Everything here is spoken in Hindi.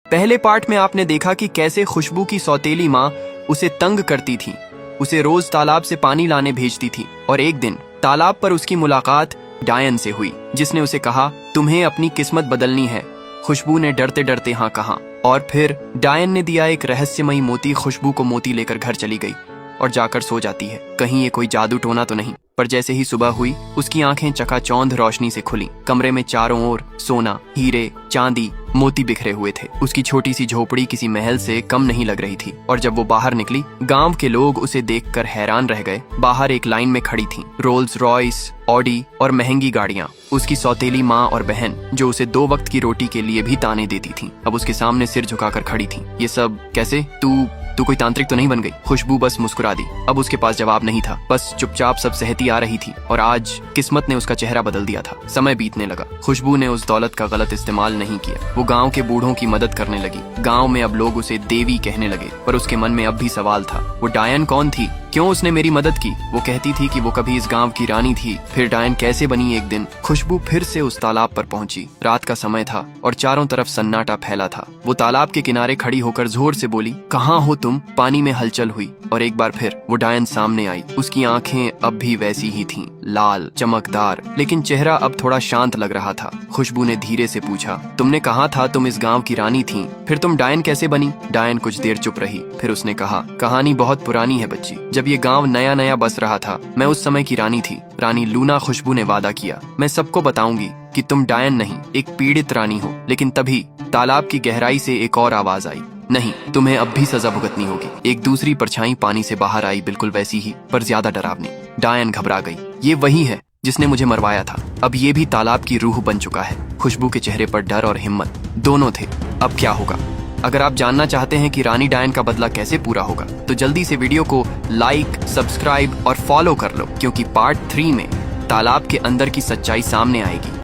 पहले पार्ट में आपने देखा कि कैसे खुशबू की सौतेली माँ उसे तंग करती थी, उसे रोज तालाब से पानी लाने भेजती थी। और एक दिन तालाब पर उसकी मुलाकात डायन से हुई, जिसने उसे कहा, तुम्हें अपनी किस्मत बदलनी है। खुशबू ने डरते डरते हाँ कहा, और फिर डायन ने दिया एक रहस्यमयी मोती। खुशबू को मोती लेकर घर चली गई और जाकर सो जाती है। कहीं ये कोई जादू टोना तो नहीं। पर जैसे ही सुबह हुई, उसकी आंखें चकाचौंध रोशनी से खुली। कमरे में चारों ओर सोना, हीरे, चांदी, मोती बिखरे हुए थे। उसकी छोटी सी झोपड़ी किसी महल से कम नहीं लग रही थी। और जब वो बाहर निकली, गांव के लोग उसे देखकर हैरान रह गए। बाहर एक लाइन में खड़ी थीं रोल्स रॉयस, ऑडी और महंगी गाड़ियां। उसकी सौतेली माँ और बहन, जो उसे 2 वक्त की रोटी के लिए भी ताने देती थीं, अब उसके सामने सिर झुकाकर खड़ी थीं। ये सब कैसे? तू कोई तांत्रिक तो नहीं बन गई? खुशबू बस मुस्कुरा दी। अब उसके पास जवाब नहीं था, बस चुपचाप सब सहती आ रही थी। और आज किस्मत ने उसका चेहरा बदल दिया था। समय बीतने लगा। खुशबू ने उस दौलत का गलत इस्तेमाल नहीं किया। वो गांव के बूढ़ों की मदद करने लगी। गांव में अब लोग उसे देवी कहने लगे। पर उसके मन में अब भी सवाल था, वो डायन कौन थी? क्यों उसने मेरी मदद की? वो कहती थी कि वो कभी इस गांव की रानी थी। फिर डायन कैसे बनी? एक दिन खुशबू फिर से उस तालाब पर पहुंची। रात का समय था और चारों तरफ सन्नाटा फैला था। वो तालाब के किनारे खड़ी होकर जोर से बोली, कहाँ हो तुम? पानी में हलचल हुई और एक बार फिर वो डायन सामने आई। उसकी आंखें अब भी वैसी ही थीं, लाल, चमकदार, लेकिन चेहरा अब थोड़ा शांत लग रहा था। खुशबू ने धीरे से पूछा, तुमने कहा था तुम इस गांव की रानी थी, फिर तुम डायन कैसे बनी? डायन कुछ देर चुप रही, फिर उसने कहा, कहानी बहुत पुरानी है बच्ची। जब ये गांव नया नया बस रहा था, मैं उस समय की रानी थी, रानी लूना। खुशबू ने वादा किया, मैं सबको बताऊंगी कि तुम डायन नहीं, एक पीड़ित रानी हो। लेकिन तभी तालाब की गहराई से एक और आवाज आई, नहीं, तुम्हें अब भी सजा भुगतनी होगी। एक दूसरी परछाई पानी से बाहर आई, बिल्कुल वैसी ही, पर ज्यादा डरावनी। डायन घबरा गई। ये वही है जिसने मुझे मरवाया था। अब ये भी तालाब की रूह बन चुका है। खुशबू के चेहरे पर डर और हिम्मत दोनों थे। अब क्या होगा? अगर आप जानना चाहते हैं कि रानी डायन का बदला कैसे पूरा होगा, तो जल्दी से वीडियो को लाइक, सब्सक्राइब और फॉलो कर लो, क्योंकि पार्ट 3 में तालाब के अंदर की सच्चाई सामने आएगी।